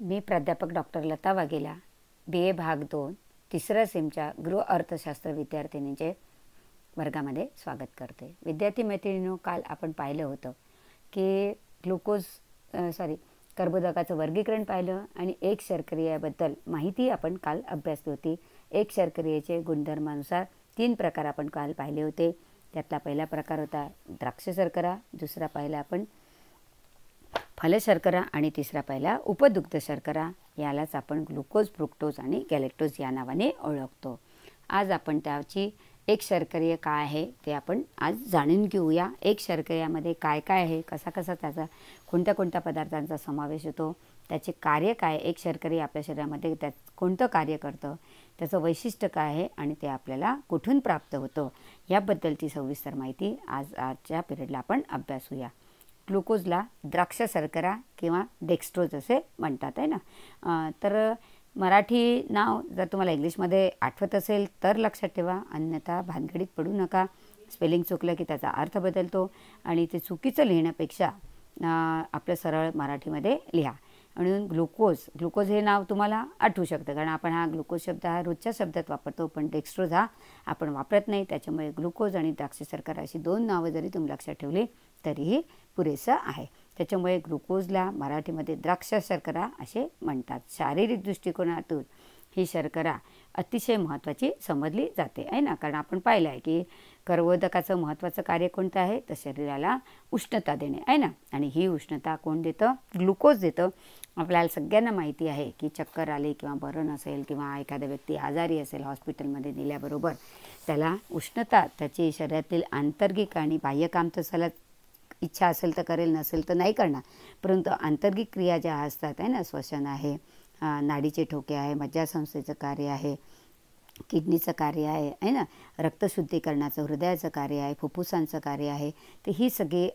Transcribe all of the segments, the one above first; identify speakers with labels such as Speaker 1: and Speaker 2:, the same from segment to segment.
Speaker 1: मी प्राध्यापक doctor Lata Vaghela BA भाग 2 तिसऱ्या सेमच्या गृह अर्थशास्त्र विद्यार्थिनींचे वर्गामध्ये स्वागत करते। विद्यार्थी मैत्रिणींनो, काल आपण पाहिलं होतं की कर्बोदकाचं वर्गीकरण पाहिलं आणि एक शर्करेबद्दल माहिती आपण काल अभ्यासली होती। एक शर्करेचे गुणधर्मानुसार 3 प्रकार आपण काल पाहिले होते। त्यातला पहिला प्रकार होता द्राक्ष शर्करा, दुसरा पाहिला आपण फल शर्करा आणि तिसरा पाहिला उपदुग्ध शर्करा। यालाच आपण ग्लुकोज, फ्रुक्टोज आणि गॅलेक्टोज या नावाने ओळखतो। आज आपण त्याची एक शर्करीय काय आहे ते आपण आज जाणून घेऊया। एक शर्कऱ्यामध्ये काय काय आहे, कसा कसा त्याचा कोणत्या पदार्थांचा समावेश होतो, त्याचे कार्य काय, एक शर्करी आपल्या शरीरामध्ये त्यात कोणतं कार्य करतं, त्याचं वैशिष्ट्य काय आहे आणि ते आपल्याला कुठून प्राप्त होतं याबद्दलची सविस्तर माहिती आजच्या पिरियडला आपण अभ्यासूया। ग्लुकोजला द्राक्ष शर्करा किंवा डेक्स्ट्रोज असे म्हणतात आहे ना। तर मराठी नाव जर तुम्हाला इंग्लिशमध्ये आठवत असेल तर लक्षात ठेवा, अन्यथा भानगडीत पडू नका। स्पेलिंग चुकलं की त्याचा अर्थ बदलतो आणि ते चुकीचं लिहिण्यापेक्षा आपलं सरळ मराठीमध्ये लिहा। म्हणून ग्लुकोज हे नाव तुम्हाला आठवू शकतं, कारण आपण हा ग्लुकोज शब्द हा रोजच्या शब्दात वापरतो, पण डेक्स्ट्रोज हा आपण वापरत नाही। त्याच्यामुळे ग्लुकोज आणि द्राक्ष शर्करा अशी 2 नावं जरी तुम्ही लक्षात ठेवली तरीही पुरेसं आहे। त्याच्यामुळे ग्लुकोजला मराठीमध्ये द्राक्ष शर्करा असे म्हणतात। शारीरिक दृष्टिकोनातून ही शर्करा अतिशय महत्त्वाची समजली जाते आहे ना, कारण आपण पाहिलं आहे की कर्बोदकाचं महत्त्वाचं कार्य कोणतं आहे, तर शरीराला उष्णता देणे आहे ना। आणि ही उष्णता कोण देतं? ग्लुकोज देतं। आपल्याला सगळ्यांना माहिती आहे की चक्कर आली किंवा बरं नसेल किंवा एखादा व्यक्ती आजारी असेल, हॉस्पिटलमध्ये नेल्याबरोबर त्याला उष्णता त्याची शरीरातील आंतर्गिक आणि बाह्य काम तर त्याला इच्छा असेल तर करेल, नसेल तर नाही करणार, परंतु आंतर्गिक क्रिया ज्या असतात आहे ना, श्वसन आहे, नाडीचे ठोके आहे, मज्जासंस्थेचं कार्य आहे, किडनीचं कार्य आहे ना, रक्तशुद्धीकरणाचं हृदयाचं कार्य आहे, फुफ्फुसांचं कार्य आहे, तर ही सगळी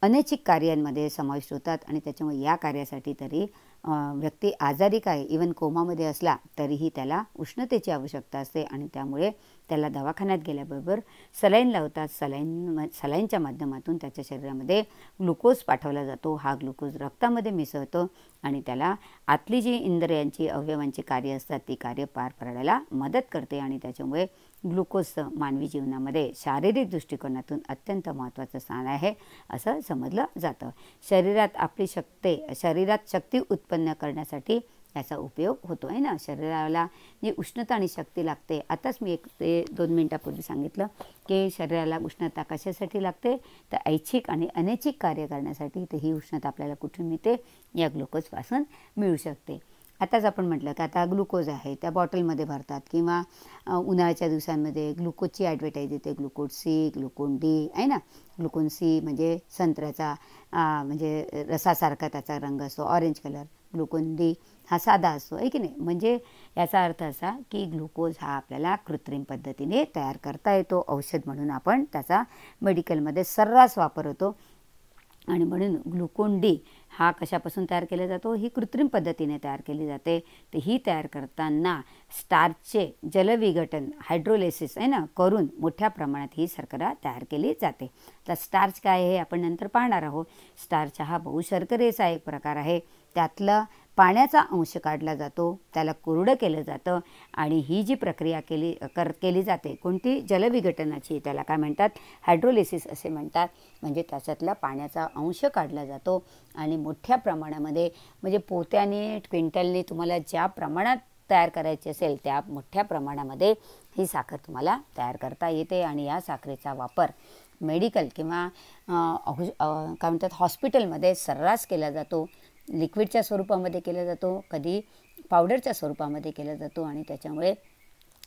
Speaker 1: अनैच्छिक कार्यांमध्ये समाविष्ट होतात। आणि त्याच्यामुळे या कार्यासाठी तरी व्यक्ती आजारी काय इवन कोमामध्ये असला तरीही त्याला उष्णतेची आवश्यकता असते आणि त्यामुळे त्याला दवाखान्यात गेल्याबरोबर सलाईन लावतात। सलाईनच्या माध्यमातून त्याच्या शरीरामध्ये ग्लुकोज पाठवला जातो। हा ग्लुकोज रक्तामध्ये मिसळतो आणि त्याला आतली जी इंद्रियांची अवयवांची कार्य असतात ती कार्य पार पाडायला मदत करते आणि त्याच्यामुळे ग्लुकोजचं मानवी जीवनामध्ये शारीरिक दृष्टिकोनातून अत्यंत महत्त्वाचं स्थान आहे असं समजलं जातं। शरीरात शक्ती उत्पन्न करण्यासाठी याचा उपयोग होतो आहे ना। शरीराला जी उष्णता आणि शक्ती लागते, आताच मी 2 मिनिटापूर्वी सांगितलं की शरीराला उष्णता कशासाठी लागते, तर ऐच्छिक आणि अनैच्छिक कार्य करण्यासाठी। तर ही उष्णता आपल्याला कुठून मिळते? या ग्लुकोजपासून मिळू शकते। आताच आपण म्हटलं की आता ग्लुकोज आहे त्या बॉटलमध्ये भरतात किंवा उन्हाळ्याच्या दिवसांमध्ये ग्लुकोजची ॲडव्हर्टाईज येते, ग्लुकोज C, ग्लुकोन D आहे ना। ग्लुकोन C म्हणजे संत्र्याचा म्हणजे रसासारखा त्याचा रंग असतो, ऑरेंज कलर। ग्लुकोन D हा साधा असतो आहे की नाही। म्हणजे याचा अर्थ असा की ग्लुकोज हा आपल्याला कृत्रिम पद्धतीने तयार करता येतो, औषध म्हणून आपण त्याचा मेडिकलमध्ये सर्रास वापर होतो। आणि म्हणून ग्लुकोन D हा कशापासून तयार केला जातो? ही कृत्रिम पद्धतीने तयार केली जाते। तर ही तयार करताना स्टार्चचे जलविघटन हायड्रोलिसिस आहे ना करून मोठ्या प्रमाणात ही शर्करा तयार केली जाते। तर स्टार्च काय हे आपण नंतर पाहणार आहोत। स्टार्च हा बहुशर्करेचा एक प्रकार आहे। त्यातला पाण्याचा अंश काढला जातो, त्याला कोरडं केलं जातं आणि ही जी प्रक्रिया केली जाते कोणती? जलविघटनाची, त्याला काय म्हणतात? हायड्रोलिसिस असे म्हणतात। म्हणजे त्याच्यातला पाण्याचा अंश काढला जातो आणि मोठ्या प्रमाणामध्ये म्हणजे पोत्याने क्विंटलने तुम्हाला ज्या प्रमाणात तयार करायची असेल त्या मोठ्या प्रमाणामध्ये ही साखर तुम्हाला तयार करता येते। आणि या साखरेचा वापर मेडिकल किंवा काय म्हणतात हॉस्पिटलमध्ये सर्रास केला जातो। लिक्विडच्या स्वरूपामध्ये केला जातो, कधी पावडरच्या स्वरूपामध्ये केला जातो आणि त्याच्यामुळे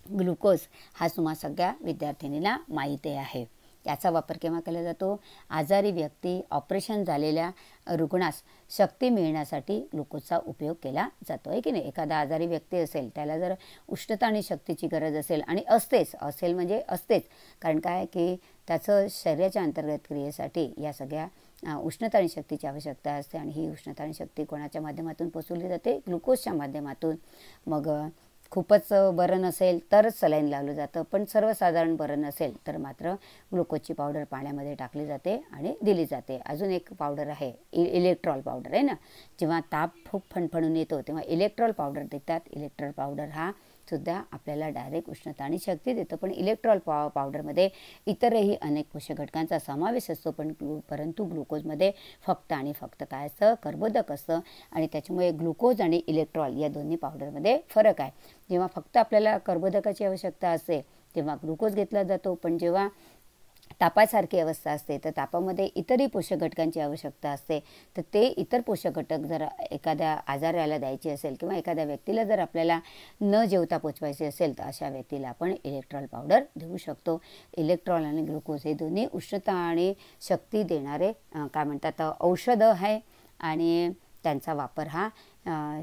Speaker 1: ग्लुकोज हा तुम्हा सगळ्या विद्यार्थिनींना माहिती आहे। याचा वापर केव्हा केला जातो? आजारी व्यक्ती, ऑपरेशन झालेल्या रुग्णास शक्ती मिळण्यासाठी ग्लुकोजचा उपयोग केला जातो आहे की नाही। एखादा आजारी व्यक्ती असेल, त्याला जर उष्णता आणि शक्तीची गरज असेल आणि असतेच कारण काय की त्याचं शरीराच्या अंतर्गत क्रियेसाठी या सगळ्या उष्णता आणि शक्तीची आवश्यकता असते आणि ही उष्णता आणि शक्ती कोणाच्या माध्यमातून पोचवली जाते? ग्लुकोजच्या माध्यमातून। मग खूपच बरं नसेल तरच सलाईन लावलं जातं, पण सर्वसाधारण बरं नसेल तर मात्र ग्लुकोजची पावडर पाण्यामध्ये टाकली जाते आणि दिली जाते. अजून एक पावडर आहे, इलेक्ट्रॉल पावडर आहे ना. जेव्हा ताप खूप फणफणून येतो तेव्हा इलेक्ट्रॉल पावडर देतात. इलेक्ट्रॉल पावडर हा सुद्धा आपल्याला डायरेक्ट उष्णता आणि शक्ती देतं, पण इलेक्ट्रॉल पावडरमध्ये इतरही अनेक पोषक घटकांचा समावेश असतो, परंतु ग्लुकोजमध्ये फक्त आणि फक्त काय असतं, कर्बोदक असतं. आणि त्याच्यामुळे ग्लुकोज आणि इलेक्ट्रॉल या दोन्ही पावडरमध्ये फरक आहे. जेव्हा फक्त आपल्याला कर्बोदकाची आवश्यकता असते तेव्हा ग्लुकोज घेतला जातो, पण जेव्हा तापासारखी अवस्था असते तर तापामध्ये इतरही पोषक घटकांची आवश्यकता असते, तर ते इतर पोषक घटक जर एखाद्या आजाराला द्यायचे असेल किंवा एखाद्या व्यक्तीला जर आपल्याला न जेवता पोचवायचे असेल तर अशा व्यक्तीला आपण इलेक्ट्रॉल पावडर देऊ शकतो. इलेक्ट्रॉल आणि ग्लुकोज हे दोन्ही उष्णता आणि शक्ती देणारे काय म्हणतात औषधं आहे. आणि त्यांचा वापर हा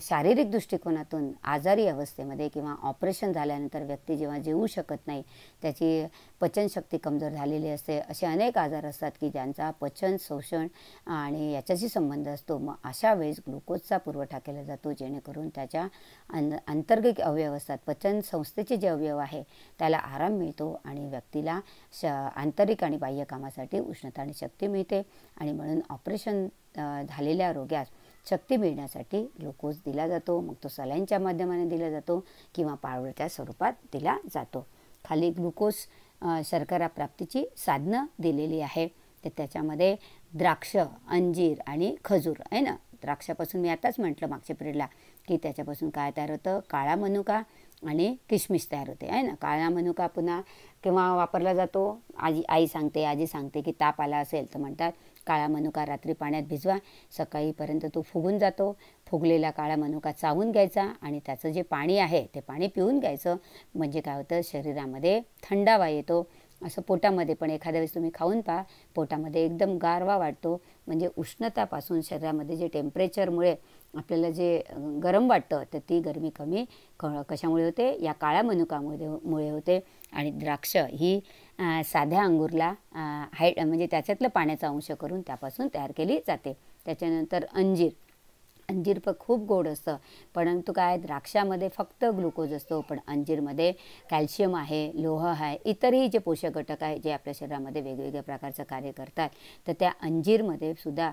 Speaker 1: शारीरिक दृष्टिकोनातून आजारी अवस्थेमध्ये किंवा ऑपरेशन झाल्यानंतर व्यक्ती जेव्हा जेवू शकत नाही, त्याची पचनशक्ती कमजोर झालेली असते, असे अनेक आजार असतात की ज्यांचा पचन, शोषण आणि याच्याशी संबंध असतो. मग अशा वेळेस ग्लुकोजचा पुरवठा केला जातो, जेणेकरून त्याच्या अंतर्गत अवयव असतात, पचन संस्थेचे जे अवयव आहे त्याला आराम मिळतो आणि व्यक्तीला आंतरिक आणि बाह्य कामासाठी उष्णता आणि शक्ती मिळते. आणि म्हणून ऑपरेशन झालेल्या रोग्यास शक्ती मिळण्यासाठी ग्लुकोज दिला जातो. मग तो सलाईनच्या माध्यमाने दिला जातो किंवा पावडरच्या स्वरूपात दिला जातो. खाली ग्लुकोज शर्करा प्राप्तीची साधनं दिलेली आहे. तर त्याच्यामध्ये द्राक्ष, अंजीर आणि खजूर आहे ना. द्राक्षापासून मी आताच म्हटलं मागच्या पिरियडला की त्याच्यापासून काय तयार होतं, काळा मनुका आणि किशमिश तयार होते आहे ना. काळा मनुका पुन्हा केव्हा वापरला जातो, आजी सांगते की ताप आला असेल तर म्हणतात काळा मनुका रात्री पाण्यात भिजवा, सकाळीपर्यंत तो फुगून जातो. फुगलेला काळा मनुका चावून घ्यायचा आणि त्याचं जे पाणी आहे ते पाणी पिऊन घ्यायचं. म्हणजे काय होतं, शरीरामध्ये थंडावा येतो. असं पोटामध्ये पण एखाद्या वेळेस तुम्ही खाऊन पहा, पोटामध्ये एकदम गारवा वाटतो. म्हणजे उष्णतापासून शरीरामध्ये जे टेम्परेचरमुळे आपल्याला जे गरम वाटतं तर ती गरमी कमी कशामुळे होते, या काळ्या मनुकामुळे होते. आणि द्राक्ष ही साध्या अंगूरला म्हणजे त्याच्यातलं पाण्याचा अंश करून त्यापासून तयार केली जाते. त्याच्यानंतर अंजीर पण खूप गोड असतं, परंतु काय द्राक्षामध्ये फक्त ग्लुकोज असतो, पण अंजीरमध्ये कॅल्शियम आहे, लोह आहे, इतरही जे पोषक घटक आहे जे आपल्या शरीरामध्ये वेगवेगळ्या प्रकारचं कार्य करतात. तर त्या अंजीरमध्ये सुद्धा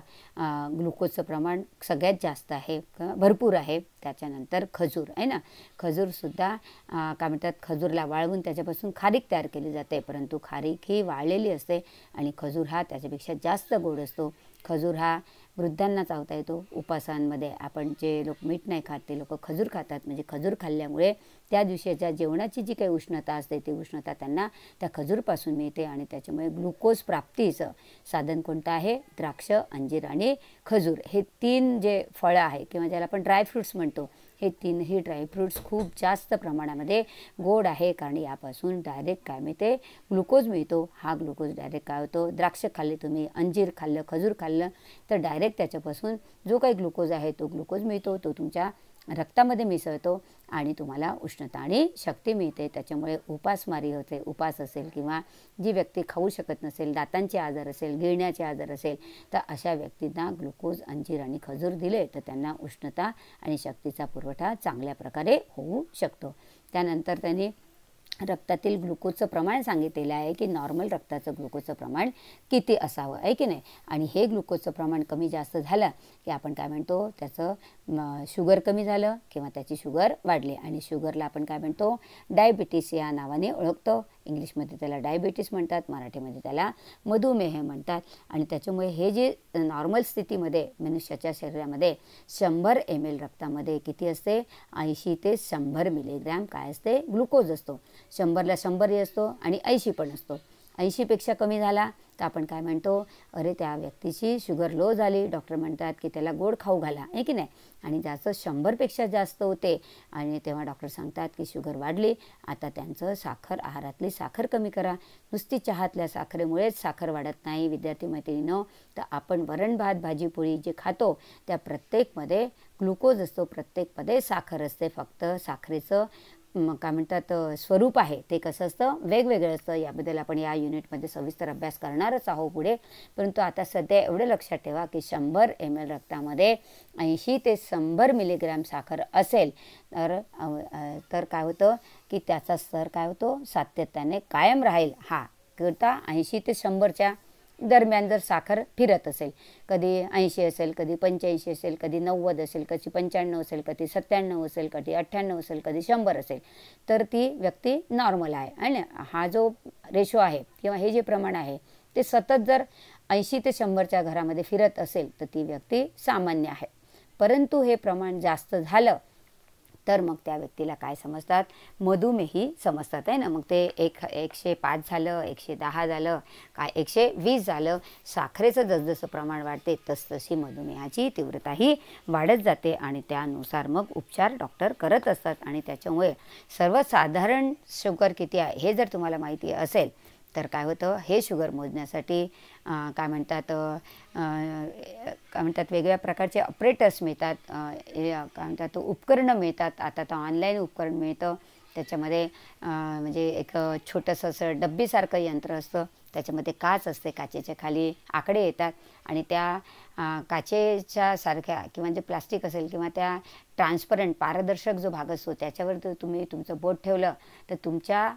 Speaker 1: ग्लुकोजचं प्रमाण सगळ्यात जास्त आहे, भरपूर आहे. त्याच्यानंतर खजूर आहे ना. खजूरसुद्धा काय म्हणतात, खजूरला वाळवून त्याच्यापासून खारीक तयार केली जाते, परंतु खारीक ही वाळलेली असते आणि खजूर हा त्याच्यापेक्षा जास्त गोड असतो. खजूर हा वृद्धांना चावता येतो. उपासांमध्ये आपण जे लोक मीठ नाही खात ते लोक खजूर खातात. म्हणजे खजूर खाल्ल्यामुळे त्या दिवशीच्या जेवणाची जी काही उष्णता असते ती उष्णता त्यांना त्या खजूरपासून मिळते. आणि त्याच्यामुळे ग्लुकोज प्राप्तीचं साधन कोणतं आहे, द्राक्ष, अंजीर आणि खजूर हे 3 जे फळं आहे किंवा ज्याला आपण ड्रायफ्रूट्स म्हणतो, हे 3ही ड्रायफ्रूट्स खूप जास्त प्रमाणामध्ये गोड आहे. कारण यापासून डायरेक्ट काय मिळते, ग्लुकोज मिळतो. हा ग्लुकोज डायरेक्ट काय होतो, द्राक्ष खाल्ले तुम्ही, अंजीर खाल्लं, खजूर खाल्लं तर डायरेक्ट त्याच्यापासून जो काही ग्लुकोज आहे तो ग्लुकोज मिळतो, तो तुमच्या रक्तामध्ये मिसळतो आणि तुम्हाला उष्णता आणि शक्ती मिळते. त्याच्यामुळे उपासमारी होते. उपास असेल किंवा जी व्यक्ती खाऊ शकत नसेल, दातांचे आजार असेल, गिळण्याचे आजार असेल, तर अशा व्यक्तींना ग्लुकोज, अंजीर आणि खजूर दिले तर त्यांना उष्णता आणि शक्तीचा पुरवठा चांगल्या प्रकारे होऊ शकतो. त्यानंतर त्यांनी रक्तातील ग्लुकोजचं प्रमाण सांगितलेलं आहे की नॉर्मल रक्ताचं ग्लुकोजचं प्रमाण किती असावं आहे की नाही. आणि हे ग्लुकोजचं प्रमाण कमी जास्त झालं की आपण काय म्हणतो, त्याचं शुगर कमी झालं किंवा त्याची शुगर वाढली. आणि शुगरला आपण काय म्हणतो, डायबिटीस या नावाने ओळखतो. इंग्लिशमध्ये त्याला डायबिटीस म्हणतात, मराठीमध्ये त्याला मधुमेह म्हणतात. आणि त्याच्यामुळे हे जे नॉर्मल स्थितीमध्ये मनुष्याच्या शरीरामध्ये 100 ml रक्तामध्ये किती असते, 80 ते 100 मिलीग्रॅम काय असते, ग्लुकोज असतो. 100ला 100 असतो आणि 80 पण असतो. 80पेक्षा कमी झाला तर आपण काय म्हणतो, अरे त्या व्यक्तीची शुगर लो झाली, डॉक्टर म्हणतात की त्याला गोड खाऊ घाला आहे की नाही. आणि ज्याचं 100पेक्षा जास्त होते आणि तेव्हा डॉक्टर सांगतात की शुगर वाढली, आता त्यांचं आहारातली साखर कमी करा. नुसती चहातल्या साखरेमुळेच साखर वाढत नाही विद्यार्थी मैत्रिणींनो. तर आपण वरण भात भाजी पोळी जे खातो त्या प्रत्येकमध्ये ग्लुकोज असतो, प्रत्येकमध्ये साखर असते. फक्त साखरेचं काय म्हणतात स्वरूप आहे ते कसं असतं, वेगवेगळं असतं. याबद्दल आपण या युनिटमध्ये सविस्तर अभ्यास करणारच आहोत पुढे. परंतु आता सध्या एवढं लक्षात ठेवा की 100 ml रक्तामध्ये 80 ते 100 मिलीग्रॅम साखर असेल तर काय होतं की त्याचा स्तर काय होतो, सातत्याने कायम राहील. हा करता 80 ते 100च्या दरम्यान जर साखर फिरत असेल, कधी 80 असेल, कधी 85 असेल, कधी 90 असेल, कधी 95 असेल, कधी 97 असेल, कधी 98 असेल, कधी 100 असेल, तर ती व्यक्ती नॉर्मल आहे. आणि हा जो रेशो आहे किंवा हे जे प्रमाण आहे ते सतत जर 80 ते 100च्या घरामध्ये फिरत असेल तर ती व्यक्ती सामान्य आहे. परंतु हे प्रमाण जास्त झालं तर मग त्या व्यक्तीला काय समजतात, मधुमेही समजतात आहे ना. मग ते 105 झालं, 110 झालं, काय 120 झालं. साखरेचं जसजसं प्रमाण वाढते तसतशी मधुमेहाची तीव्रताही वाढत जाते आणि त्यानुसार मग उपचार डॉक्टर करत असतात. आणि त्याच्यामुळे सर्वसाधारण शुगर किती आहे हे जर तुम्हाला माहिती असेल तर काय होतं, हे शुगर मोजण्यासाठी काय म्हणतात वेगवेगळ्या प्रकारचे ऑपरेटर्स मिळतात, काय म्हणतात उपकरणं मिळतात. आता तर ऑनलाईन उपकरण मिळतं. त्याच्यामध्ये म्हणजे एक छोटंसं असं डब्बीसारखं यंत्र असतं, त्याच्यामध्ये काच असते, काचेच्या खाली आकडे येतात आणि त्या काचेच्या सारख्या किंवा जे प्लास्टिक असेल किंवा त्या ट्रान्सपरंट पारदर्शक जो भाग असतो त्याच्यावर जर तुम्ही तुमचं बोट ठेवलं तर तुमच्या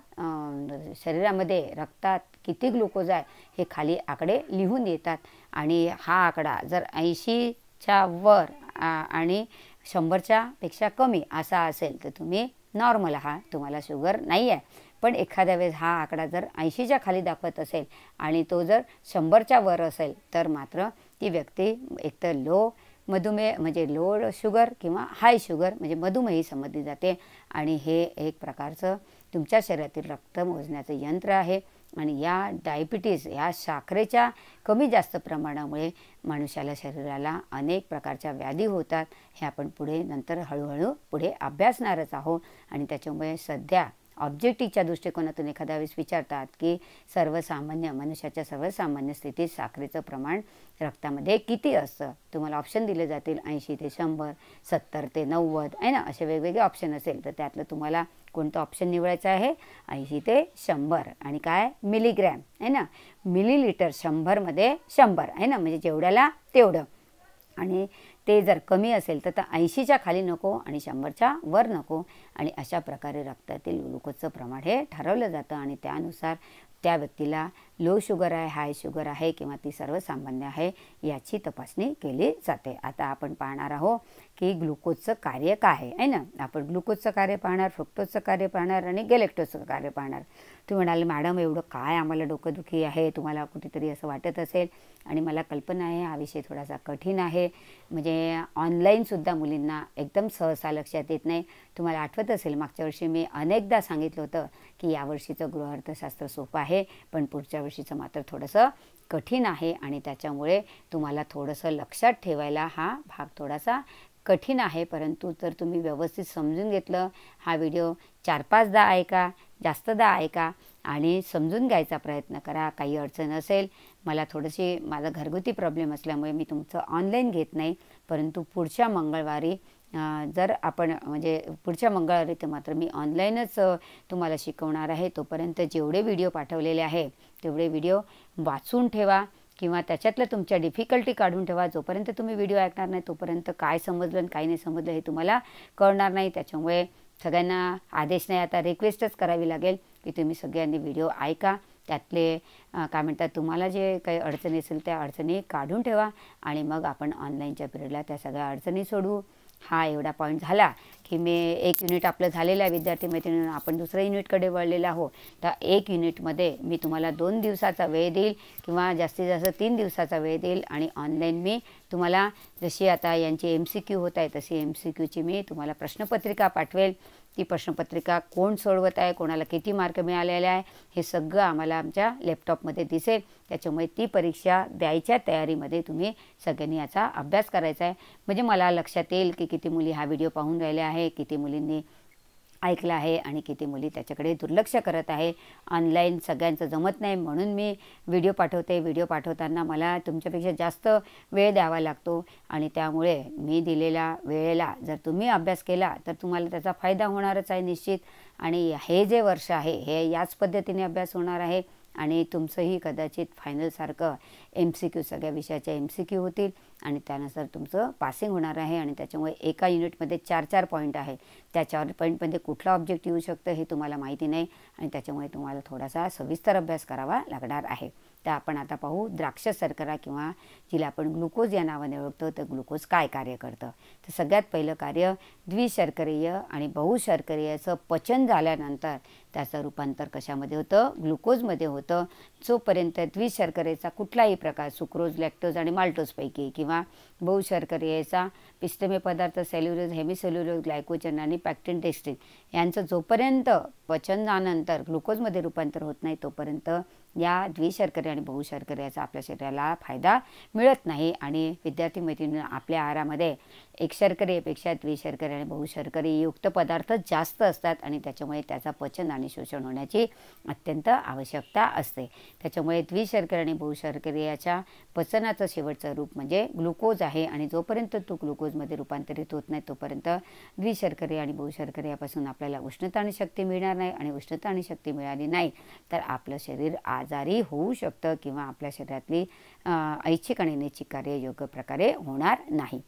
Speaker 1: शरीरामध्ये रक्तात किती ग्लुकोज आहे हे खाली आकडे लिहून येतात. आणि हा आकडा जर 80च्या वर आणि 100च्या पेक्षा कमी असा असेल तर तुम्ही नॉर्मल आहात, तुम्हाला शुगर नाही आहे. पण एखाद्या वेळेस हा आकडा जर 80च्या खाली दाखवत असेल आणि तो जर 100च्या वर असेल तर मात्र ती व्यक्ती एकतर लो मधुमेह म्हणजे लो शुगर किंवा हाय शुगर म्हणजे मधुमेही समजली जाते. आणि हे एक प्रकारचं तुमच्या शरीरातील रक्त मोजण्याचं यंत्र आहे. आणि या डायबिटीज या साखरेच्या कमी जास्त प्रमाणामुळे मनुष्याला शरीराला अनेक प्रकारच्या व्याधी होतात. हे आपण पुढे नंतर हळूहळू पुढे अभ्यासणारच आहोत. आणि त्याच्यामुळे सध्या ऑब्जेक्टिव्हच्या दृष्टिकोनातून एखाद्या वेळेस विचारतात की सर्वसामान्य मनुष्याच्या सर्वसामान्य स्थितीत साखरेचं प्रमाण रक्तामध्ये किती असतं, तुम्हाला ऑप्शन दिले जातील 80 ते 100, 70 ते 90 आहे ना, असे वेगवेगळे ऑप्शन असेल तर त्यातलं तुम्हाला कोणतं ऑप्शन निवडायचं आहे, 80 ते 100 आणि काय मिलीग्रॅम आहे ना, मिलीलिटर 100मध्ये 100 आहे ना, म्हणजे जेवढ्याला तेवढं. आणि ते जर कमी असेल तर 80च्या खाली नको आणि 100च्या वर नको. आणि अशा प्रकारे रक्तातील ग्लुकोजचं प्रमाण हे ठरवलं जातं आणि त्यानुसार त्या व्यक्तीला लो शुगर आहे, हाय शुगर आहे किंवा ती सर्वसामान्य आहे याची तपासणी केली जाते. आता आपण पाहणार आहोत की ग्लुकोजचं कार्य काय आहे ना. आपण ग्लुकोजचं कार्य पाहणार, फ्रुक्टोजचं कार्य पाहणार आणि गॅलेक्टोजचं कार्य पाहणार. तुम्ही म्हणाले मॅडम एवढं काय आम्हाला डोकंदुखी आहे, तुम्हाला कुठेतरी असं वाटत असेल. आणि मला कल्पना आहे हा विषय थोडासा कठीण आहे, म्हणजे ऑनलाईनसुद्धा मुलींना एकदम सहसा लक्षात येत नाही. तुम्हाला आठवत असेल मागच्या वर्षी मी अनेकदा सांगितलं होतं की यावर्षीचं गृहअर्थशास्त्र सोपं आहे पण पुढच्या वर्षीचं मात्र थोडंसं कठीण आहे. आणि त्याच्यामुळे तुम्हाला थोडंसं लक्षात ठेवायला हा भाग थोडासा कठीण आहे. परंतु जर तुम्ही व्यवस्थित समजून घेतलं, हा व्हिडिओ 4-5दा ऐका, जास्तदा ऐका आणि समजून घ्यायचा प्रयत्न करा. काही अडचण असेल, मला थोडीशी माझा घरगुती प्रॉब्लेम असल्यामुळे मी तुमचं ऑनलाईन घेत नाही, परंतु पुढच्या मंगळवारी जर आपण म्हणजे पुढच्या मंगळवारी तर मात्र मी ऑनलाईनच तुम्हाला शिकवणार आहे. तोपर्यंत जेवढे व्हिडिओ पाठवलेले आहे तेवढे व्हिडिओ वाचून ठेवा किंवा त्याच्यातलं तुमच्या डिफिकल्टी काढून ठेवा. जोपर्यंत तुम्ही व्हिडिओ ऐकणार नाही तोपर्यंत काय समजलं आणि काय नाही समजलं हे तुम्हाला कळणार नाही. त्याच्यामुळे सगळ्यांना आदेश नाही, आता रिक्वेस्टच करावी लागेल की तुम्ही सगळ्यांनी व्हिडिओ ऐका. त्यातले काय म्हणतात तुम्हाला जे काही अडचणी असेल त्या अडचणी काढून ठेवा आणि मग आपण ऑनलाईनच्या पिरियडला त्या सगळ्या अडचणी सोडवू. हा एवढा पॉईंट झाला की मी एक युनिट आपलं झालेलं आहे विद्यार्थी मैत्रिणींनो, आपण दुसऱ्या युनिटकडे वळलेलो आहोत. तर एक युनिटमध्ये मी तुम्हाला 2 दिवसाचा वेळ देईल किंवा जास्तीत जास्त 3 दिवसाचा वेळ देईल. आणि ऑनलाईन मी तुम्हाला जशी आता यांची MCQ होत आहे तशी MCQची मी तुम्हाला प्रश्नपत्रिका पाठवेल. ती प्रश्नपत्रिका कोण सोडवत आहे, कोणाला किती मार्क मिळालेले आहे हे सगळं आम्हाला आमच्या लॅपटॉपमध्ये दिसेल. त्याच्यामुळे ती परीक्षा द्यायच्या तयारीमध्ये तुम्ही सगळ्यांनी याचा अभ्यास करायचा आहे. म्हणजे मला लक्षात येईल की किती मुली हा व्हिडिओ पाहून राहिल्या आहे, किती मुलींनी ऐकलं आहे आणि किती मुली त्याच्याकडे दुर्लक्ष करत आहे. ऑनलाईन सगळ्यांचं जमत नाही म्हणून मी व्हिडिओ पाठवते. व्हिडिओ पाठवताना मला तुमच्यापेक्षा जास्त वेळ द्यावा लागतो आणि त्यामुळे मी दिलेल्या वेळेला जर तुम्ही अभ्यास केला तर तुम्हाला त्याचा फायदा होणारच आहे निश्चित. आणि हे जे वर्ष आहे हे याच पद्धतीने अभ्यास होणार आहे आणि तुमचंही कदाचित फायनलसारखं MCQ सगळ्या विषयाच्या MCQ होतील आणि त्यानुसार तुमचं पासिंग होणार आहे. आणि त्याच्यामुळे एका युनिटमध्ये 4-4 पॉईंट आहे. त्या 4 पॉईंटमध्ये कुठला ऑब्जेक्ट येऊ शकतं हे तुम्हाला माहिती नाही आणि त्याच्यामुळे तुम्हाला थोडासा सविस्तर अभ्यास करावा लागणार आहे. तर आपण आता पाहू द्राक्ष शर्करा किंवा जिला आपण ग्लुकोज या नावाने ओळखतो तर ग्लुकोज काय कार्य करतं. तर सगळ्यात पहिलं कार्य द्विशर्करीय आणि बहुशर्करीयचं पचन झाल्यानंतर त्याचं रूपांतर कशामध्ये होतं, ग्लुकोजमध्ये होतं. जोपर्यंत द्विशर्करेचा कुठलाही प्रकार सुक्रोज, लॅक्टोज आणि माल्टोजपैकी किंवा बहुशर्करीयचा पिष्टमय पदार्थ सेल्युलोज, हेमिसेल्युलोज, ग्लायकोजन आणि पॅक्टिन डेक्स्ट्रिन यांचं जोपर्यंत पचनानंतर ग्लुकोजमध्ये रूपांतर होत नाही तोपर्यंत या द्विशर्करी आणि बहुशर्करीयाचा आपल्या शरीराला फायदा मिळत नाही. आणि विद्यार्थी मैत्रिणींनो, आपल्या आहारामध्ये एकशर्करीपेक्षा द्विशर्करी आणि बहुशर्करी युक्त पदार्थ जास्त असतात आणि त्याच्यामुळे त्याचा पचन आणि शोषण होण्याची अत्यंत आवश्यकता असते. त्याच्यामुळे द्विशर्करी आणि बहुशर्करीयाच्या पचनाचं शेवटचं रूप म्हणजे ग्लुकोज आहे आणि जोपर्यंत तो ग्लुकोजमध्ये रूपांतरित होत नाही तोपर्यंत द्विशर्करी आणि बहुशर्करी यापासून आपल्याला उष्णता आणि शक्ती मिळणार नाही आणि उष्णता आणि शक्ती मिळाली नाही तर आपलं शरीर आजारी होऊ शकतं किंवा आपल्या शरीरातली ऐच्छिक आणि अनैच्छिक कार्य योग्य प्रकारे होणार नाही.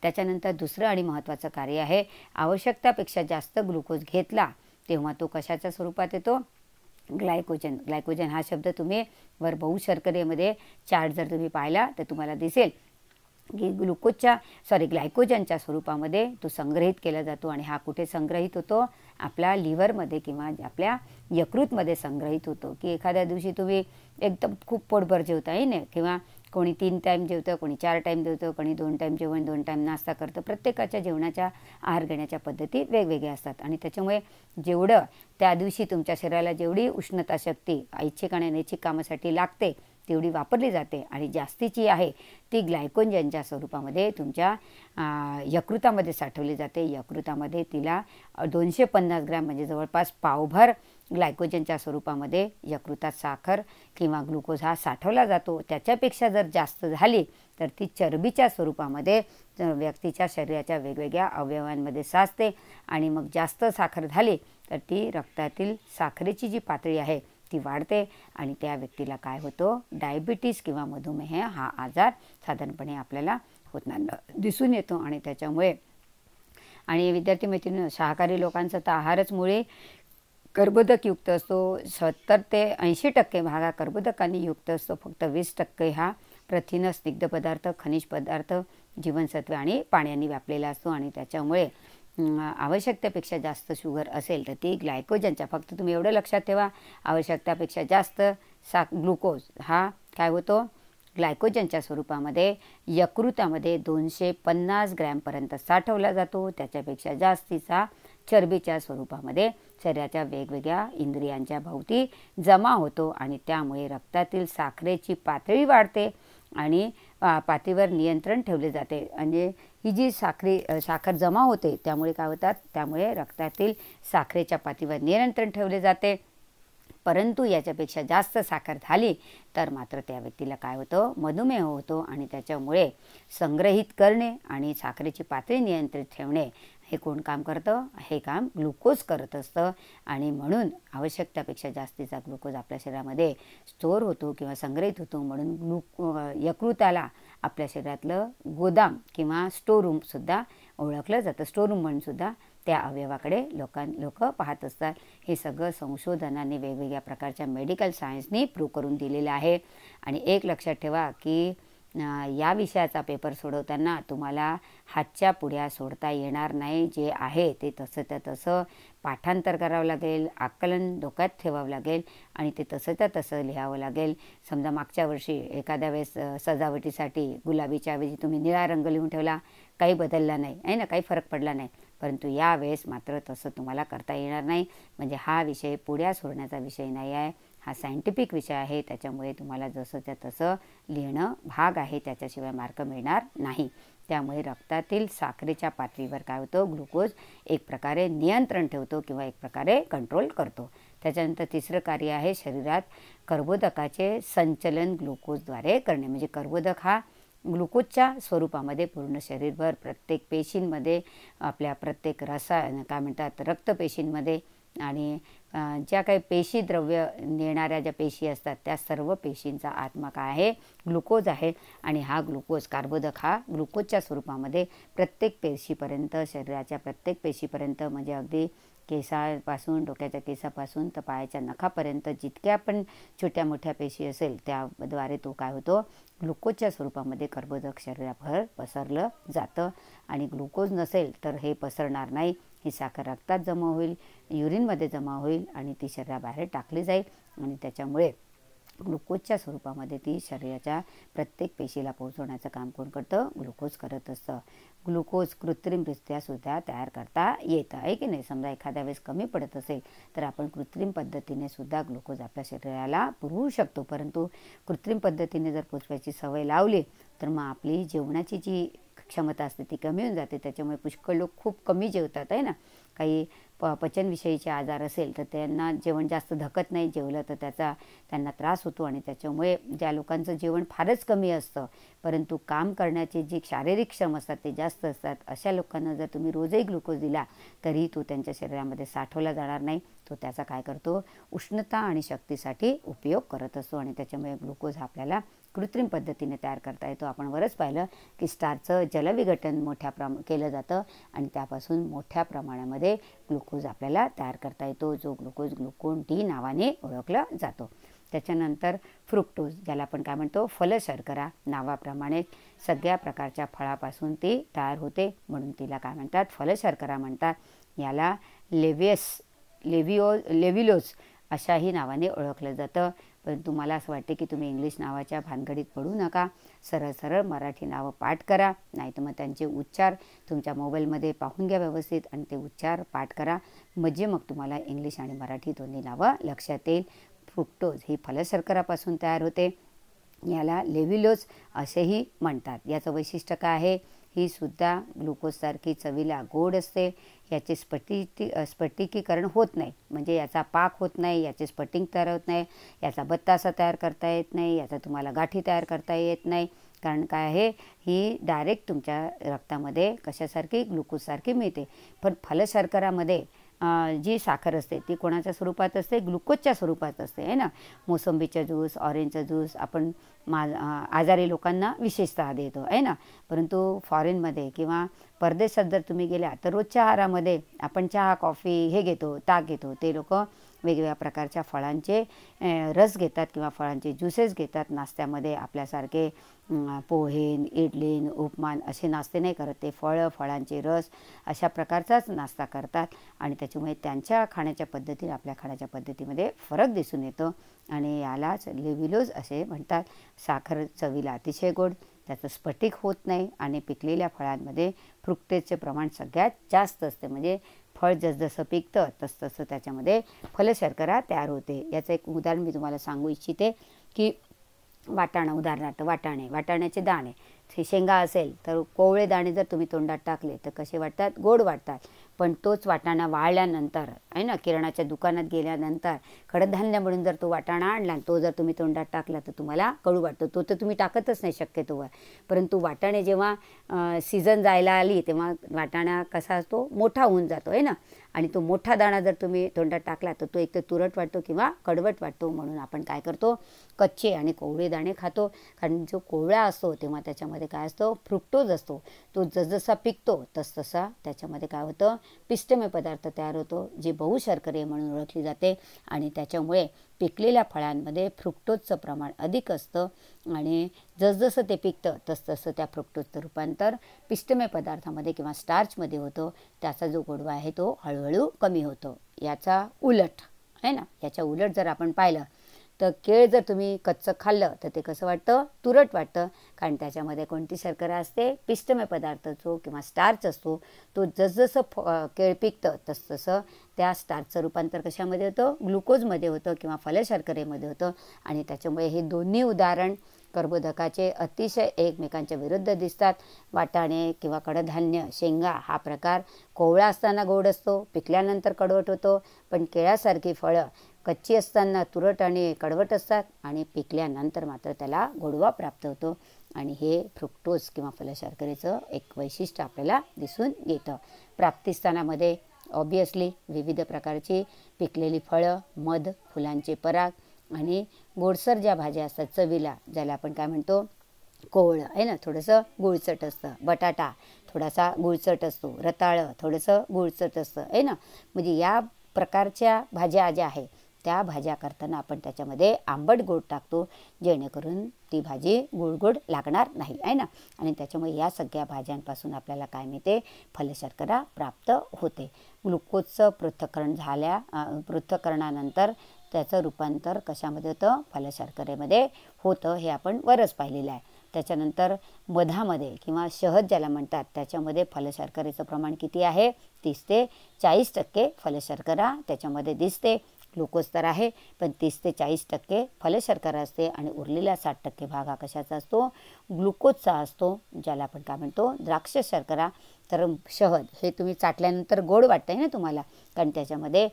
Speaker 1: त्याच्यानंतर दुसरं आणि महत्त्वाचं कार्य आहे आवश्यकतापेक्षा जास्त ग्लुकोज घेतला तेव्हा तो कशाच्या स्वरूपात येतो, ग्लायकोजन. ग्लायकोजन हा शब्द तुम्ही वर बहुशर्करीमध्ये चार्ट जर तुम्ही पाहिला तर तुम्हाला दिसेल की ग्लायकोजनच्या स्वरूपामध्ये तो संग्रहित केला जातो. आणि हा कुठे संग्रहित होतो, आपल्या लिव्हरमध्ये किंवा आपल्या यकृतमध्ये संग्रहित होतो. की एखाद्या दिवशी तुम्ही एकदम खूप पोटभर जेवता आहे ना, किंवा कोणी 3 टाईम जेवतं, कोणी 4 टाईम जेवतं, कोणी 2 टाईम जेवण 2 टाईम नाश्ता करतं. प्रत्येकाच्या जेवणाच्या आहार घेण्याच्या पद्धती वेगवेगळ्या असतात आणि त्याच्यामुळे जेवढं त्या दिवशी तुमच्या शरीराला जेवढी उष्णता शक्ती ऐच्छिक आणि अनैच्छिक कामासाठी लागते तेवढी वापरली जाते आणि जास्तीची आहे ती ग्लायकोजनच्या स्वरूपामध्ये तुमच्या यकृतामध्ये साठवली जाते. यकृतामध्ये तिला 250 ग्रॅम म्हणजे जवळपास पावभर ग्लायकोजनच्या स्वरूपामध्ये यकृतात साखर किंवा ग्लुकोज हा साठवला जातो. त्याच्यापेक्षा जर जास्त झाली तर ती चरबीच्या स्वरूपामध्ये व्यक्तीच्या शरीराच्या वेगवेगळ्या अवयवांमध्ये साचते आणि मग जास्त साखर झाली तर ती रक्तातील साखरेची जी पातळी आहे ती वाढते आणि त्या व्यक्तीला काय होतो, डायबिटीस किंवा मधुमेह हा आजार साधारणपणे आपल्याला होताना दिसून येतो. आणि त्याच्यामुळे आणि विद्यार्थी मैत्रिणी, शाकाहारी लोकांचा तर आहारच मुळे कर्बोदकयुक्त असतो. 70 ते 80% भाग हा कर्बोदकांनी युक्त असतो. फक्त 20% हा प्रथिन, स्निग्ध पदार्थ, खनिज पदार्थ, जीवनसत्व आणि पाण्याने व्यापलेला असतो. आणि त्याच्यामुळे आवश्यकतेपेक्षा जास्त शुगर असेल तर ती ग्लायकोजनच्या, फक्त तुम्ही एवढं लक्षात ठेवा, आवश्यकतेपेक्षा जास्त ग्लुकोज हा काय होतो, ग्लायकोजनच्या स्वरूपामध्ये यकृतामध्ये 250 ग्रॅमपर्यंत साठवला जातो. त्याच्यापेक्षा जास्तीचा चरबीच्या स्वरूपामध्ये शरीराच्या वेगवेगळ्या इंद्रियांच्या भोवती जमा होतो आणि त्यामुळे रक्तातील साखरेची पातळी वाढते आणि पातळीवर नियंत्रण ठेवले जाते. म्हणजे ही जी साखर जमा होते त्यामुळे काय होतात, त्यामुळे रक्तातील साखरेच्या पातळीवर नियंत्रण ठेवले जाते. परंतु याच्यापेक्षा जास्त साखर झाली तर मात्र त्या व्यक्तीला काय होतं, मधुमेह होतो आणि त्याच्यामुळे संग्रहित करणे आणि साखरेची पातळी नियंत्रित ठेवणे हे कोण काम करतं, हे काम ग्लुकोज करत असतं. आणि म्हणून आवश्यकतेपेक्षा जास्तीचा ग्लुकोज आपल्या शरीरामध्ये स्टोअर होतो किंवा संग्रहित होतो. म्हणून यकृताला आपल्या शरीरातलं गोदाम किंवा स्टोरूमसुद्धा ओळखलं जातं. स्टोरूम म्हणून सुद्धा त्या अवयवाकडे लोक पाहत असतात. हे सगळं संशोधनाने वेगवेगळ्या प्रकारच्या मेडिकल सायन्सनी प्रूव्ह करून दिलेलं आहे. आणि एक लक्षात ठेवा की या विषयाचा पेपर सोडवताना तुम्हाला हातच्या पुढ्या सोडता येणार नाही. जे आहे ते तसं त्या तसं पाठांतर करावं लागेल, आकलन डोक्यात ठेवावं लागेल आणि ते तसं त्या तसं लिहावं लागेल. समजा मागच्या वर्षी एखाद्या वेळेस सजावटीसाठी गुलाबीच्या ऐवजी तुम्ही निळा रंग लिहून ठेवला, काही बदलला नाही आहे ना, काही फरक पडला नाही. परंतु यावेळेस मात्र तसं तुम्हाला करता येणार नाही. म्हणजे हा विषय पुढ्या सोडण्याचा विषय नाही आहे, हा सायंटिफिक विषय आहे. त्याच्यामुळे तुम्हाला जसं त्या तसं लिहिणं भाग आहे, त्याच्याशिवाय मार्क मिळणार नाही. त्यामुळे रक्तातील साखरेच्या पातळीवर काय होतं, ग्लुकोज एक प्रकारे नियंत्रण ठेवतो किंवा एक प्रकारे कंट्रोल करतो. त्याच्यानंतर तिसरं कार्य आहे शरीरात कर्बोदकाचे संचलन ग्लुकोजद्वारे करणे. म्हणजे कर्बोदक हा ग्लुकोजच्या स्वरूपामध्ये पूर्ण शरीरभर प्रत्येक पेशींमध्ये, आपल्या प्रत्येक काय म्हणतात रक्तपेशींमध्ये आणि ज्या काही पेशी द्रव्य नेणाऱ्या ज्या पेशी असतात त्या सर्व पेशींचा आत्मा काय आहे, ग्लुकोज आहे. आणि हा ग्लुकोज कार्बोदक हा ग्लुकोजच्या स्वरूपामध्ये प्रत्येक पेशीपर्यंत, शरीराच्या प्रत्येक पेशीपर्यंत, म्हणजे अगदी केसापासून, डोक्याच्या केसापासून तर पायाच्या नखापर्यंत जितक्या पण छोट्या मोठ्या पेशी असेल त्याद्वारे तो काय होतो, ग्लुकोजच्या स्वरूपामध्ये कर्बोदक शरीराभर पसरलं जातं. आणि ग्लुकोज नसेल तर हे पसरणार नाही. ही साखर रक्तात जमा होईल, युरिनमध्ये जमा होईल आणि ती शरीराबाहेर टाकली जाईल आणि त्याच्यामुळे ग्लुकोजच्या स्वरूपामध्ये ती शरीराच्या प्रत्येक पेशीला पोहोचवण्याचं काम कोण करतं, ग्लुकोज करत असतं. ग्लुकोज कृत्रिमरित्या सुद्धा तयार करता येतं, आहे की नाही. समजा एखाद्या वेळेस कमी पडत असेल तर आपण कृत्रिम पद्धतीने सुद्धा ग्लुकोज आपल्या शरीराला पुरवू शकतो. परंतु कृत्रिम पद्धतीने जर पोचवायची सवय लावली तर मग आपली जेवणाची जी क्षमता असते ती कमी होऊन जाते. त्याच्यामुळे पुष्कळ लोक खूप कमी जेवतात, आहे ना. काही पचनविषयीचे आजार असेल तर त्यांना जेवण जास्त धकत नाही, जेवलं तर त्याचा त्यांना त्रास होतो. आणि त्याच्यामुळे ज्या लोकांचं जेवण फारच कमी असतं परंतु काम करण्याचे जे शारीरिक श्रम असतात ते जास्त असतात, अशा लोकांना जर तुम्ही रोजही ग्लुकोज दिला तरी तो त्यांच्या शरीरामध्ये साठवला जाणार नाही. तो त्याचा काय करतो, उष्णता आणि शक्तीसाठी उपयोग करत असतो. आणि त्याच्यामुळे ग्लुकोज आपल्याला कृत्रिम पद्धतीने तयार करता येतो. आपण वरच पाहिलं की स्टारचं जलविघटन केलं जातं आणि त्यापासून मोठ्या प्रमाणामध्ये ग्लुकोज आपल्याला तयार करता येतो, जो ग्लुकोज ग्लुकोन डी नावाने ओळखला जातो. त्याच्यानंतर फ्रुक्टोज, ज्याला आपण काय म्हणतो, फलशर्करा. नावाप्रमाणे सगळ्या प्रकारच्या फळापासून ती तयार होते म्हणून तिला काय म्हणतात, फलशर्करा म्हणतात. याला लेव्हिलोज अशाही नावाने ओळखलं जातं. परंतु मला असं वाटते की तुम्ही इंग्लिश नावाच्या भानगडीत पडू नका, सरळ सरळ मराठी नावं पाठ करा, नाही तर मग त्यांचे उच्चार तुमच्या मोबाईलमध्ये पाहून घ्या व्यवस्थित आणि ते उच्चार पाठ करा, म्हणजे मग तुम्हाला इंग्लिश आणि मराठी दोन्ही नावं लक्षात येईल. फ्रुक्टोज ही फलशर्करापासून तयार होते. याला लेव्हिलोज असेही म्हणतात. याचं वैशिष्ट्य काय आहे, ही सुद्धा ग्लुकोजसारखी चवीला गोड असते. याचे स्फटिकीकरण होत नाही, म्हणजे याचा पाक होत नाही, याचे स्फटिक तयार होत नाही, याचा बत्तासा तयार करता येत नाही, याचा तुम्हाला गाठी तयार करता येत नाही. कारण काय आहे, ही डायरेक्ट तुमच्या रक्तामध्ये कशासारखी, ग्लुकोजसारखी मिळते. पण फलशर्करामध्ये जी साखर असते ती कोणाच्या स्वरूपात असते, ग्लुकोजच्या स्वरूपात असते, आहे ना. मोसंबीचा ज्यूस, ऑरेंजचा ज्यूस आपण आजारी लोकांना विशेषतः देतो, आहे ना. परंतु फॉरेनमध्ये किंवा परदेशात जर तुम्ही गेल्या तर रोजच्या आहारामध्ये आपण चहा, कॉफी हे घेतो, ताक घेतो. ते लोक वेगवेगळ्या प्रकारच्या फळांचे रस घेतात किंवा फळांचे ज्युसेस घेतात नाश्त्यामध्ये. आपल्यासारखे पोहे, इडली, उपमान असे नाश्ते नाही करत. ते फळांचे रस अशा प्रकारचाच नाश्ता करतात आणि त्याच्यामुळे त्यांच्या खाण्याच्या पद्धतीने आपल्या खाण्याच्या पद्धतीमध्ये फरक दिसून येतो आणि यालाच लेव्हिलोज असे म्हणतात. साखर चवीला अतिशय गोड, त्याचं स्फटिक होत नाही आणि पिकलेल्या फळांमध्ये फ्रुक्टेजचे प्रमाण सगळ्यात जास्त असते. म्हणजे फळ जसजसं पिकतं तसतसं त्याच्यामध्ये फलशर्करा तयार होते. याचं एक उदाहरण मी तुम्हाला सांगू इच्छिते की वाटाणा, उदाहरणार्थ वाटाण्याचे दाणे, शेंगा असेल तर कोवळे दाणे जर तुम्ही तोंडात टाकले तर कसे वाटतात, गोड वाटतात. पण तोच वाटाणा वाळल्यानंतर, आहे ना, किराणाच्या दुकानात गेल्यानंतर कडधान्य म्हणून जर तो वाटाणा आणला तो जर तुम्ही तोंडात टाकला तर तुम्हाला कडू वाटतो. तो तर तुम्ही टाकतच नाही शक्यतोवर. परंतु वाटाणे जेव्हा सीझन जायला आली तेव्हा वाटाणा कसा असतो, मोठा होऊन जातो, आहे ना. आणि तो मोठा दाणा जर तुम्ही तोंडात टाकला तर तो एकतर तुरट वाटतो किंवा कडवट वाटतो. म्हणून आपण काय करतो, कच्चे आणि कोवळे दाणे खातो. कारण जो कोवळा असतो तेव्हा त्याच्यामध्ये काय असतो, फ्रुक्टोज असतो. तो जसजसा पिकतो तसतसा त्याच्यामध्ये काय होतं, पिष्टमय पदार्थ तयार होतो, जी बहुशर्करे म्हणून ओळखली जाते. आणि त्याच्यामुळे पिकलेल्या फळांमध्ये फ्रुक्टोजचं प्रमाण अधिक असतं आणि जसजसं ते पिकतं तसतसं त्या फ्रुक्टोजचं रूपांतर पिष्टमय पदार्थामध्ये किंवा स्टार्चमध्ये होतं. त्याचा जो गोडवा आहे तो हळूहळू कमी होतो. याचा उलट आहे ना, याच्या उलट जर आपण पाहिलं तर केळ जर तुम्ही कच्चं खाल्लं तर ते कसं वाटतं, तुरट वाटतं. कारण त्याच्यामध्ये कोणती शर्करा असते, पिष्टमय पदार्थ जो किंवा स्टार्च असतो. तो जसजसं केळ पिकतं तसतसं त्या स्टार्चचं रूपांतर कशामध्ये होतं, ग्लुकोजमध्ये होतं किंवा फलशर्करेमध्ये होतं. आणि त्याच्यामुळे हे दोन्ही उदाहरण कर्बोदकाचे अतिशय एकमेकांच्या विरुद्ध दिसतात. वाटाणे किंवा कडधान्य, शेंगा हा प्रकार कोवळा असताना गोड असतो, पिकल्यानंतर कडवट होतो. पण केळासारखी फळं कच्ची असताना तुरट आणि कडवट असतात आणि पिकल्यानंतर मात्र त्याला गोडवा प्राप्त होतो. आणि हे फ्रुक्टोज किंवा फलशर्करेचं एक वैशिष्ट्य आपल्याला दिसून येतं. प्राप्तिस्थानामध्ये ऑब्वियसली विविध प्रकारची पिकलेली फळं, मध, फुलांचे पराग आणि गोडसर ज्या भाज्या असतात चवीला, ज्याला आपण काय म्हणतो कोवळं आहे ना, थोडंसं गुळचट असतं. बटाटा थोडासा गुळचट असतो, रताळं थोडंसं गुळचट असतं आहे ना. म्हणजे या प्रकारच्या भाज्या ज्या आहे त्या भाज्या करताना आपण त्याच्यामध्ये आंबट गोड टाकतो, जेणेकरून ती भाजी गुळगुळ लागणार नाही आहे ना. आणि त्याच्यामुळे या सगळ्या भाज्यांपासून आपल्याला काय मिळते, फलशर्करा प्राप्त होते. ग्लुकोजचं पृथक्करणानंतर त्याचं रूपांतर कशामध्ये होतं, फलशर्करेमध्ये होतं. हे आपण वरच पाहिलेलं आहे. त्याच्यानंतर मधामध्ये किंवा शहद ज्याला म्हणतात त्याच्यामध्ये फलशर्करेचं प्रमाण किती आहे, 30 ते 40% फलशर्करा त्याच्यामध्ये दिसते. ग्लुकोज तर आहे पण 30 ते 40% फलशर्करा असते आणि उरलेला 60% भाग हा कशाचा असतो, ग्लुकोजचा असतो, ज्याला आपण काय म्हणतो द्राक्ष शर्करा. तर शहद हे तुम्ही चाटल्यानंतर गोड वाटतं आहे ना तुम्हाला, कारण त्याच्यामध्ये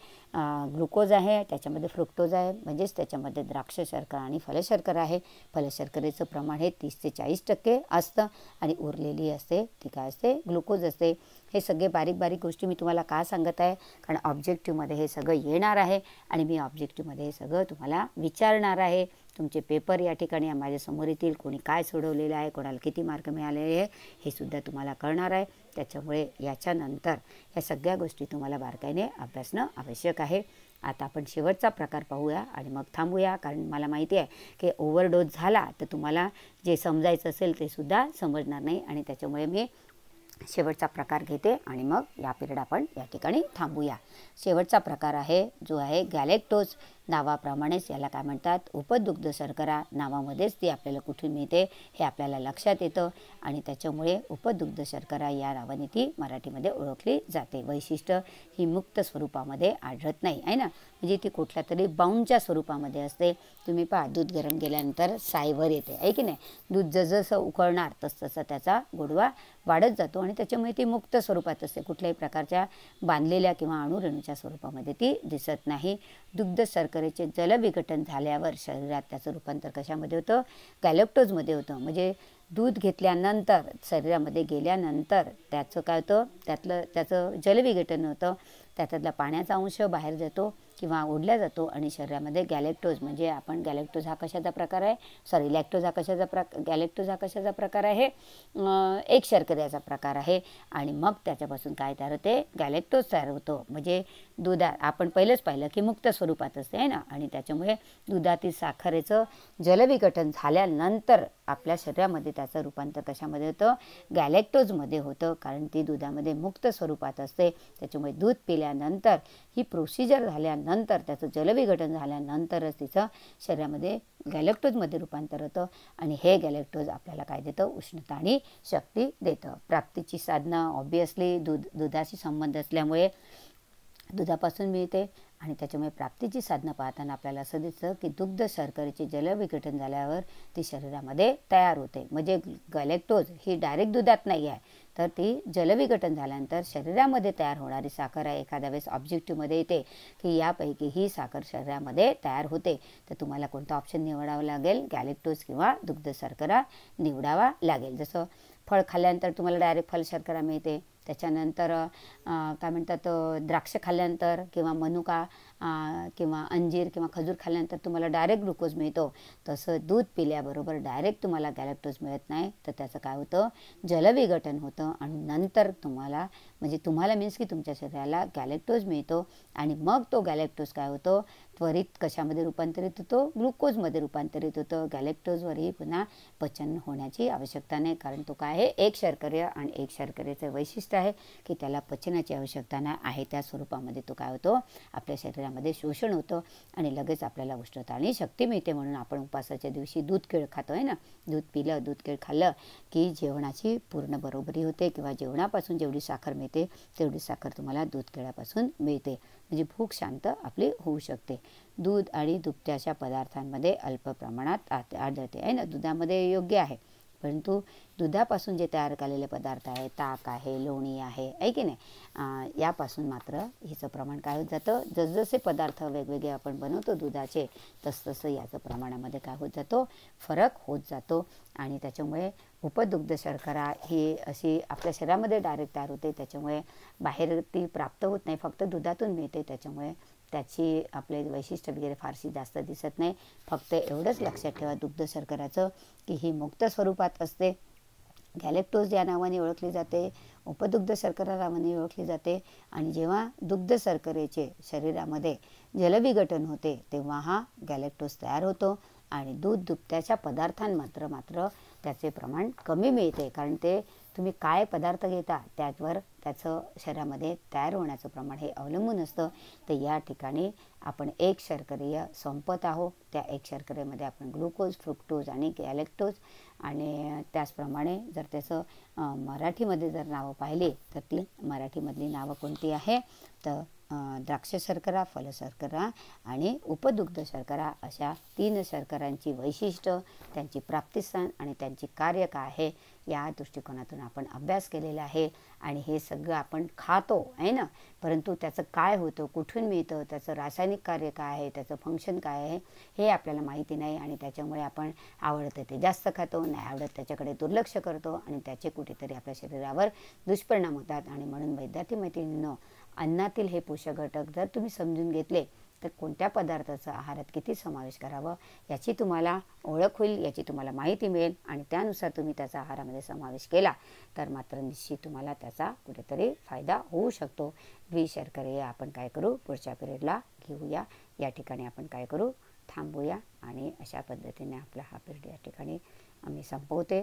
Speaker 1: ग्लुकोज आहे, त्याच्यामध्ये फ्रुक्टोज आहे, म्हणजेच त्याच्यामध्ये द्राक्ष शर्करा आणि फलशर्करा आहे. फलशर्करेचं प्रमाण हे 30 ते 40% असतं आणि उरलेली असते ती काय असते, ग्लुकोज असते. हे सगळे बारीक बारीक गोष्टी मी तुम्हाला का सांगत आहे, कारण ऑब्जेक्टिव्हमध्ये हे सगळं येणार आहे आणि मी ऑब्जेक्टिव्हमध्ये हे सगळं तुम्हाला विचारणार आहे. तुमचे पेपर या ठिकाणी माझ्यासमोर येतील, कोणी काय सोडवलेलं आहे, कोणाला किती मार्क मिळालेले आहे हे सुद्धा तुम्हाला कळणार आहे. त्याच्यामुळे याच्यानंतर या सगळ्या गोष्टी तुम्हाला बारकाईने अभ्यासणं आवश्यक आहे. आता आपण शेवटचा प्रकार पाहूया आणि मग थांबूया, कारण मला माहिती आहे की ओव्हरडोस झाला तर तुम्हाला जे समजायचं असेल ते सुद्धा समजणार नाही. आणि त्याच्यामुळे मी शेवटचा प्रकार घेते आणि मग या पिरियड आपण या ठिकाणी थांबूया. शेवटचा प्रकार आहे जो आहे गॅलेक्टोज. नावाप्रमाणेच याला काय म्हणतात, उपदुग्ध शर्करा. नावामध्येच ती आपल्याला कुठून मिळते हे आपल्याला लक्षात येतं आणि त्याच्यामुळे उपदुग्ध शर्करा या नावाने ती मराठीमध्ये ओळखली जाते. वैशिष्ट्य ही मुक्त स्वरूपामध्ये आढळत नाही आहे ना, म्हणजे ती कुठल्या तरी बाउंडच्या स्वरूपामध्ये असते. तुम्ही पहा, दूध गरम केल्यानंतर सायवर येते आहे की नाही, दूध जसं उकळणार तसं त्याचा गोडवा वाढत जातो आणि त्याच्यामुळे ती मुक्त स्वरूपात असते, कुठल्याही प्रकारच्या बांधलेल्या किंवा अणुरेणूच्या स्वरूपामध्ये ती दिसत नाही. दुग्ध शर्करेचे जलविघटन झाल्यावर शरीरात त्याचं रूपांतर कशामध्ये होतं, गॅलेक्टोजमध्ये होतं. म्हणजे दूध घेतल्यानंतर शरीरामध्ये गेल्यानंतर त्याचं काय होतं, त्याचं जलविघटन होतं, त्याच्यातला पाण्याचा अंश बाहेर जातो किंवा ओढला जातो आणि शरीरामध्ये गॅलेक्टोज, म्हणजे आपण गॅलेक्टोज हा कशाचा प्रकार आहे, गॅलेक्टोज हा कशाचा प्रकार आहे, एक शर्कऱ्याचा प्रकार आहे. आणि मग त्याच्यापासून काय तयार होते, गॅलेक्टोज तयार होतो. म्हणजे दुधात आपण पहिलंच पाहिलं की मुक्त स्वरूपात असते आहे ना, आणि त्याच्यामुळे दुधातील साखरेचं जलविघटन झाल्यानंतर आपल्या शरीरामध्ये त्याचं रूपांतर कशामध्ये होतं, गॅलेक्टोजमध्ये होतं, कारण ती दुधामध्ये मुक्त स्वरूपात असते. त्याच्यामुळे दूध पिल्यानंतर ही प्रोसिजर झाल्यानंतर त्याचं जलविघटन झाल्यानंतरच तिचं शरीरामध्ये गॅलेक्टोजमध्ये रूपांतर होतं आणि हे गॅलेक्टोज आपल्याला काय देतं, उष्णता आणि शक्ती देतं. प्राप्तीची साधनं ऑब्वियसली दुधाशी संबंध असल्यामुळे दुधापासून मिळते आणि त्याच्यामुळे प्राप्तीची साधनं पाहताना आपल्याला असं दिसतं की दुग्ध शर्करेचे जलविघटन झाल्यावर ती शरीरामध्ये तयार होते. म्हणजे गॅलेक्टोज ही डायरेक्ट दुधात नाही आहे, तर ती जलविघटन झाल्यानंतर शरीरामध्ये तयार होणारी साखर आहे. एखाद्या वेळेस ऑब्जेक्टिव्हमध्ये येते की यापैकी ही साखर शरीरामध्ये तयार होते, तर तुम्हाला कोणता ऑप्शन निवडावा लागेल, गॅलेक्टोज किंवा दुग्ध शर्करा निवडावा लागेल. जसं फळ खाल्ल्यानंतर तुम्हाला डायरेक्ट फल शर्करा मिळते, त्याच्यानंतर काय म्हणतात द्राक्ष खाल्ल्यानंतर किंवा मनुका किंवा अंजीर किंवा खजूर खाल्ल्यानंतर तुम्हाला डायरेक्ट ग्लुकोज मिळतो, तसं दूध पिल्याबरोबर डायरेक्ट तुम्हाला गॅलेक्टोज मिळत नाही, तर त्याचं काय होतं, जलविघटन होतं आणि नंतर तुम्हाला मीन्स की तुमच्या शरीराला गॅलेक्टोज मिळतो आणि मग तो गॅलेक्टोज काय होतो, त्वरित कशामध्ये रूपांतरित होतो, ग्लुकोजमध्ये रूपांतरित होतं. गॅलेक्टोजवरही पुन्हा पचन होण्याची आवश्यकता नाही, कारण तो काय आहे, एक शर्करा आणि एक शर्करेचं वैशिष्ट्य आहे की त्याला पचनाची आवश्यकता नाही आहे, त्या स्वरूपामध्ये तो काय होतो, आपल्या शरीरामध्ये शोषण होतं आणि लगेच आपल्याला उष्णता आणि शक्ती मिळते. म्हणून आपण उपवासाच्या दिवशी दूध केळ खातो आहे ना, दूध पिलं, दूध केळ खाल्लं की जेवणाची पूर्ण बरोबरी होते, किंवा जेवणापासून जेवढी साखर मिळते तेवढी साखर तुम्हाला दूध केळापासून मिळते. म्हणजे भूक शांत आपली होऊ शकते. दूध आणि दुभत्याच्या पदार्थांमध्ये अल्प प्रमाणात आढळते आहे ना, दुधामध्ये योग्य आहे, परंतु दुधापासून जे तयार केलेले पदार्थ आहे, ताक आहे, लोणी आहे की नाही, यापासून मात्र हिचं प्रमाण काय होत जातं, जसजसे पदार्थ वेगवेगळे आपण बनवतो दुधाचे तसतसं याचं प्रमाणामध्ये काय होत जातो, फरक होत जातो. आणि त्याच्यामुळे उपदुग्ध शर्करा ही अशी आपल्या शरीरामध्ये डायरेक्ट तयार होते, त्याच्यामुळे बाहेर ती प्राप्त होत नाही, फक्त दुधातून मिळते. त्याच्यामुळे त्याची आपले वैशिष्ट्य वगैरे फारशी जास्त दिसत नाही. फक्त एवढंच लक्षात ठेवा दुग्ध शर्कराचं की ही मुक्त स्वरूपात असते, गॅलेक्टोज या नावाने ओळखली जाते, उपदुग्ध शर्करा नावाने ओळखली जाते. आणि जेव्हा दुग्ध शर्करेचे शरीरामध्ये जलविघटन होते तेव्हा हा गॅलेक्टोज तयार होतो आणि दूध दुभत्याच्या पदार्थांमात्र त्याचे प्रमाण कमी मिळते, कारण ते तुम्ही काय पदार्थ घेता त्यावर त्याचं शरीरामध्ये तयार होण्याचं प्रमाण हे अवलंबून असतं. तर या ठिकाणी आपण एक शर्करीय संपत आहोत. त्या एक शर्करेमध्ये आपण ग्लुकोज, फ्रुक्टोज आणि गॅलेक्टोज, आणि त्याचप्रमाणे जर त्याचं मराठीमध्ये जर नावं पाहिली तर ती मराठीमधली नावं कोणती आहे, तर द्राक्ष शर्करा, फल शर्करा आणि उपदुग्ध शर्करा, अशा 3 शर्करांची वैशिष्ट्य, त्यांची प्राप्तिस्थान आणि त्यांची कार्य काय आहे या दृष्टिकोनातून आपण अभ्यास केलेला आहे. आणि हे सगळं आपण खातो आहे ना, परंतु त्याचं काय होतं, कुठून मिळतं, त्याचं रासायनिक कार्य काय आहे, त्याचं फंक्शन काय आहे हे आपल्याला माहिती नाही. आणि त्याच्यामुळे आपण आवडतं ते जास्त खातो, नाही आवडत त्याच्याकडे दुर्लक्ष करतो आणि त्याचे कुठेतरी आपल्या शरीरावर दुष्परिणाम होतात. आणि म्हणून विद्यार्थी मैत्रिणींनो, अन्नातील हे पोषक घटक जर तुम्ही समजून घेतले तर कोणत्या पदार्थाचा आहारात किती समावेश करावा याची तुम्हाला ओळख होईल, याची तुम्हाला माहिती मिळेल. आणि त्यानुसार तुम्ही त्याचा आहारामध्ये समावेश केला तर मात्र निश्चित तुम्हाला त्याचा कुठेतरी फायदा होऊ शकतो. द्विशर्करीय आपण काय करू, पुढच्या पिरियडला घेऊया. या ठिकाणी आपण काय करू, थांबूया. आणि अशा पद्धतीने आपला हा पिरियड या ठिकाणी आम्ही संपवते.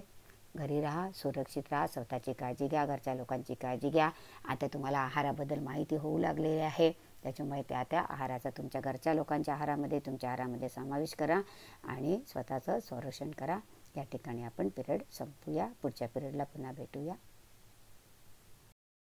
Speaker 1: घरी राहा, सुरक्षित राहा, स्वतःची काळजी घ्या, घरच्या लोकांची काळजी घ्या. आता तुम्हाला आहाराबद्दल माहिती होऊ लागलेली आहे, त्याच्यामुळे त्या आहाराचा तुमच्या घरच्या लोकांच्या आहारामध्ये, तुमच्या आहारामध्ये समावेश करा आणि स्वतःचं संरक्षण करा. या ठिकाणी आपण पिरियड संपूया. पुढच्या पिरियडला पुन्हा भेटूया.